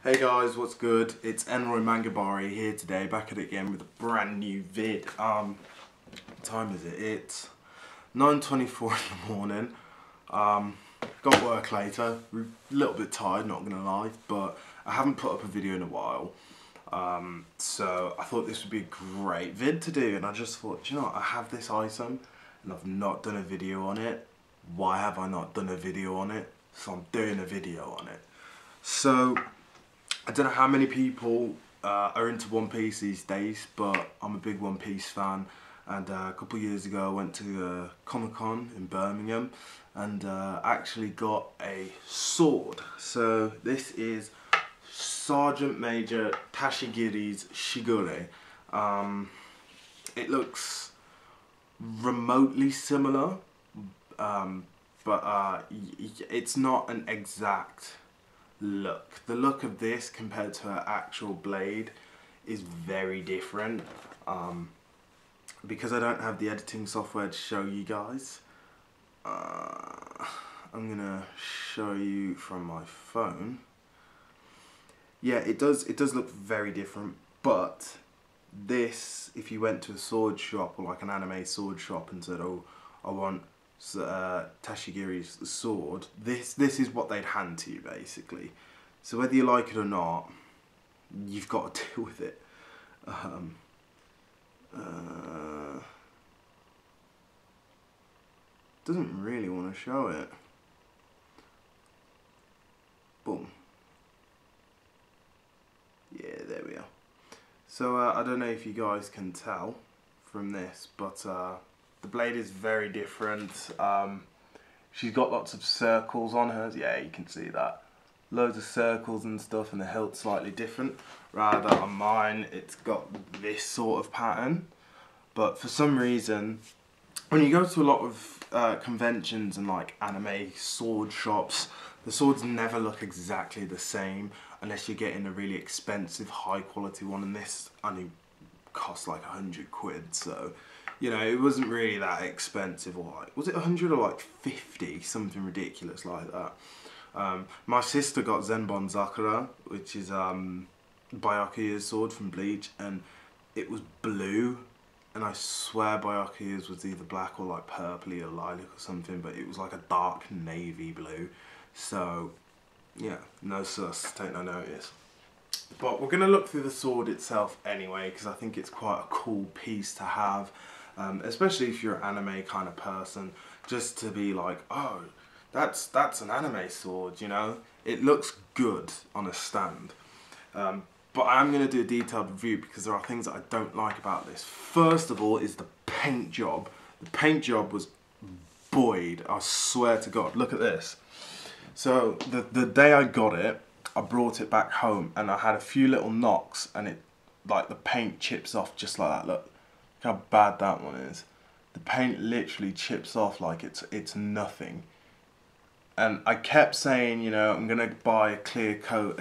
Hey guys, what's good? It's Enroy Mangabari here today, back at it again with a brand new vid. What time is it? It's 9:24 in the morning. Got work later, a little bit tired, not gonna lie, but I haven't put up a video in a while. So I thought this would be a great vid to do, and I just thought, do you know what, I have this item and I've not done a video on it. Why have I not done a video on it? So I'm doing a video on it. So I don't know how many people are into One Piece these days, but I'm a big One Piece fan, and a couple of years ago I went to Comic-Con in Birmingham and actually got a sword. So this is Sergeant Major Tashigiri's SHIGURE. It looks remotely similar, but it's not an exact look. The look of this compared to her actual blade is very different. Because I don't have the editing software to show you guys, I'm gonna show you from my phone. Yeah, it does look very different, but this, if you went to a sword shop or like an anime sword shop and said, oh, I want Tashigiri's sword, this is what they'd hand to you basically. So whether you like it or not, you've got to deal with it. Doesn't really want to show it. Boom. Yeah, there we are. So I don't know if you guys can tell from this, but the blade is very different. She's got lots of circles on hers. Yeah, you can see that. Loads of circles and stuff, and the hilt's slightly different. Rather on mine, it's got this sort of pattern. But for some reason, when you go to a lot of conventions and like anime sword shops, the swords never look exactly the same unless you're getting a really expensive, high quality one, and this only cost like 100 quid, so you know, it wasn't really that expensive, or like, was it 100 or like 50, something ridiculous like that. My sister got Zenbon Sakura, which is Byakuya's sword from Bleach, and it was blue, and I swear Byakuya's was either black or like purpley or lilac or something, but it was like a dark navy blue. So yeah, no sus, take no notice. But we're going to look through the sword itself anyway, because I think it's quite a cool piece to have, especially if you're an anime kind of person, just to be like, oh, that's an anime sword, you know? It looks good on a stand. But I am going to do a detailed review because there are things that I don't like about this. First of all is the paint job. The paint job was buoyed, I swear to God. Look at this. So the day I got it, I brought it back home and I had a few little knocks, and it, like, the paint chips off just like that. Look how bad that one is. The paint literally chips off like it's nothing. And I kept saying, you know, I'm gonna buy a clear coat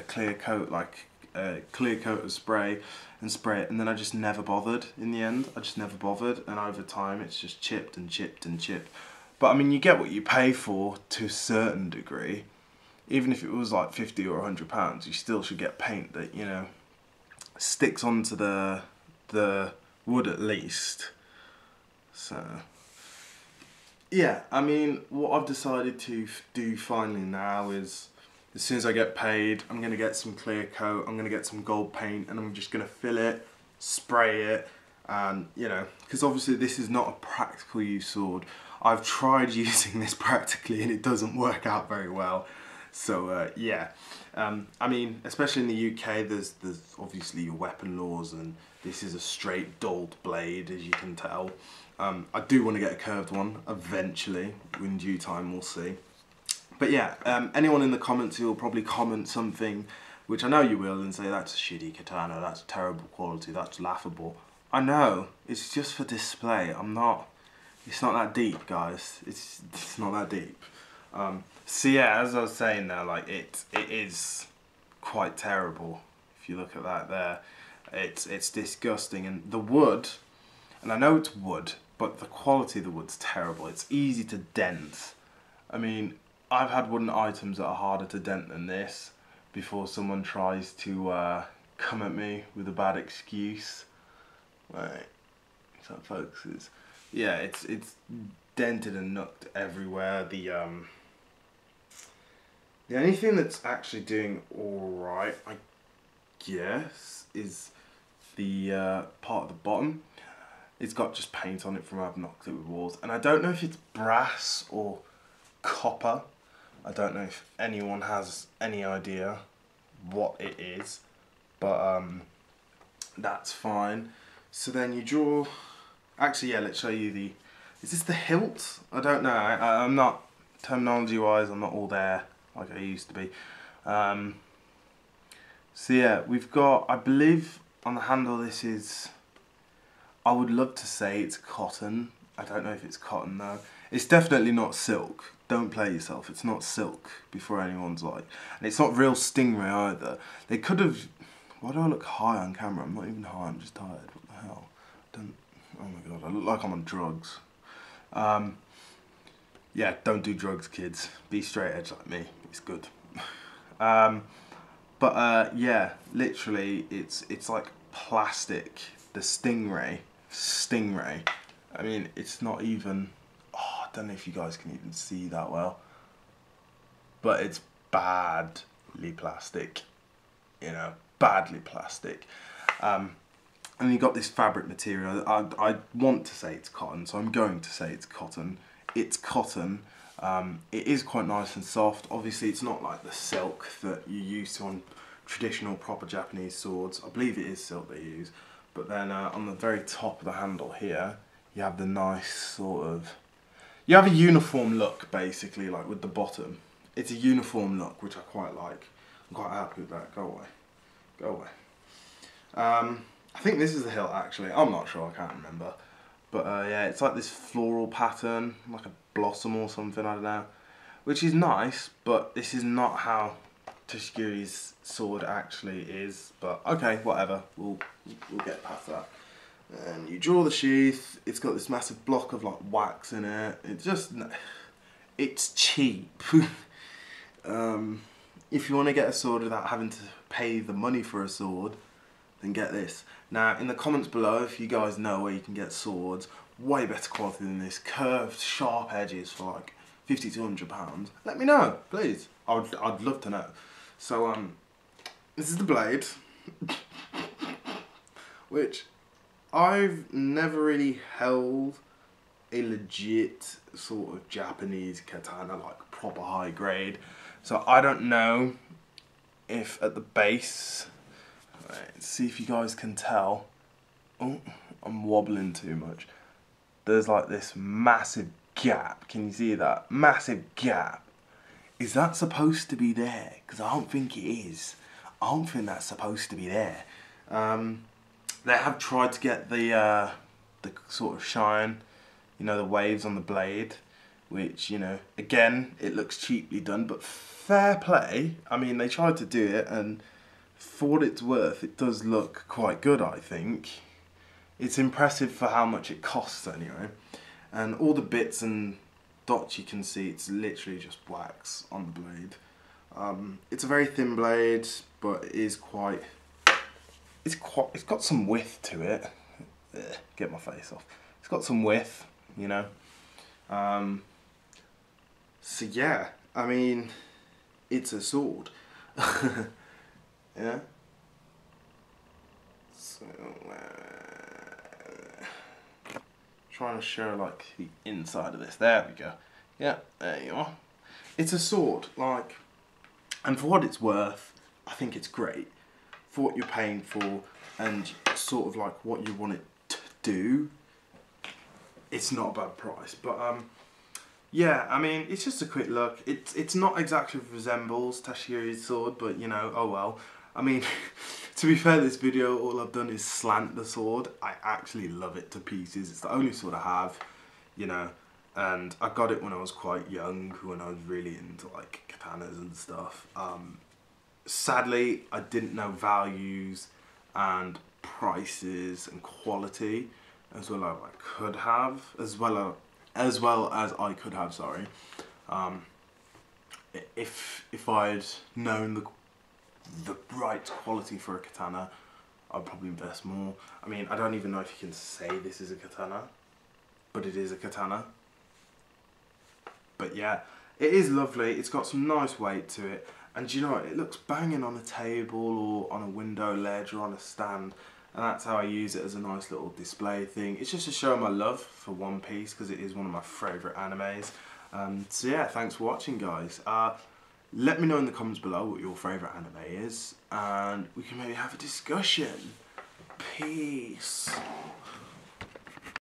like a clear coat of spray and spray it, and then I just never bothered in the end. I just never bothered, and over time it's just chipped and chipped and chipped. But I mean, you get what you pay for to a certain degree. Even if it was like 50 or 100 pounds, you still should get paint that, you know, sticks onto the wood at least. So yeah, I mean, what I've decided to do finally now is, as soon as I get paid, I'm going to get some clear coat, I'm going to get some gold paint, and I'm just going to fill it, spray it, and, you know, because obviously this is not a practical use sword. I've tried using this practically and it doesn't work out very well. So yeah, I mean, especially in the UK, there's obviously your weapon laws, and this is a straight dulled blade, as you can tell. I do want to get a curved one eventually, in due time, we'll see. But yeah, anyone in the comments who will probably comment something, which I know you will, and say that's a shitty katana, that's terrible quality, that's laughable. I know, it's just for display. It's not that deep, guys. It's not that deep. So yeah, as I was saying there, like it is quite terrible. If you look at that there, it's disgusting, and the wood, and I know it's wood, but the quality of the wood's terrible. It's easy to dent. I mean, I've had wooden items that are harder to dent than this, before someone tries to come at me with a bad excuse. Right, so that focuses. Yeah, it's dented and nooked everywhere. The only thing that's actually doing alright, I guess, is the part at the bottom. It's got just paint on it from having knocked it with walls, and I don't know if it's brass or copper. I don't know if anyone has any idea what it is, but that's fine. So then you draw, actually yeah, let's show you the, is this the hilt? I don't know, I'm not, terminology wise, I'm not all there like I used to be. So yeah, we've got, I believe on the handle this is, I would love to say it's cotton. I don't know if it's cotton though. It's definitely not silk. Don't play yourself. It's not silk before anyone's like. And it's not real stingray either. They could have... Why do I look high on camera? I'm not even high. I'm just tired. What the hell? Don't... Oh my god. I look like I'm on drugs. Yeah, don't do drugs, kids. Be straight edge like me. It's good. Yeah, literally, it's like plastic. The stingray. I mean, it's not even... Oh, I don't know if you guys can even see that well. But it's badly plastic. You know, badly plastic. And you got this fabric material. I want to say it's cotton, so I'm going to say it's cotton. It's cotton. It is quite nice and soft. Obviously, it's not like the silk that you're used to on traditional proper Japanese swords. I believe it is silk they use. But then on the very top of the handle here, you have the nice sort of... You have a uniform look, basically, like with the bottom. It's a uniform look, which I quite like. I'm quite happy with that. Go away. Go away. I think this is the hilt, actually. I'm not sure, I can't remember. But yeah, it's like this floral pattern, like a blossom or something, I don't know. Which is nice, but this is not how Tashigiri's sword actually is. But okay, whatever. We'll get past that. And you draw the sheath. It's got this massive block of like wax in it. It's cheap. If you want to get a sword without having to pay the money for a sword, then get this. Now, in the comments below, if you guys know where you can get swords, way better quality than this, curved, sharp edges for like £50 to £100, let me know, please. I'd love to know. So, this is the blade, which I've never really held a legit sort of Japanese katana, like proper high grade. So I don't know if at the base, right, see if you guys can tell. Oh, I'm wobbling too much. There's like this massive gap. Can you see that? Massive gap. Is that supposed to be there? Because I don't think it is. I don't think that's supposed to be there. They have tried to get the sort of shine, you know, the waves on the blade, which, you know, again, it looks cheaply done, but fair play. I mean, they tried to do it, and for what it's worth, it does look quite good, I think. It's impressive for how much it costs, anyway. And all the bits and dots you can see, it's literally just wax on the blade. It's a very thin blade, but it is quite... It's got some width to it. Get my face off. It's got some width, you know. So yeah, I mean, it's a sword. Yeah. So trying to show like the inside of this. There we go. Yeah, there you are. It's a sword, like, and for what it's worth, I think it's great. For what you're paying for and sort of like what you want it to do, it's not a bad price. But yeah, I mean, it's just a quick look. It's not exactly resembles Tashigiri's sword, but you know, oh well. I mean, to be fair, this video, all I've done is slant the sword. I actually love it to pieces. It's the only sword I have, you know, and I got it when I was quite young, when I was really into like katanas and stuff. Sadly, I didn't know values and prices and quality as well as I could have, as well as I could have. Sorry. If I'd known the right quality for a katana, I'd probably invest more. I mean, I don't even know if you can say this is a katana, but it is a katana. But yeah, it is lovely. It's got some nice weight to it. And you know what? It looks banging on a table or on a window ledge or on a stand. And that's how I use it, as a nice little display thing. It's just to show my love for One Piece, because it is one of my favourite animes. So yeah, thanks for watching, guys. Let me know in the comments below what your favourite anime is, and we can maybe have a discussion. Peace.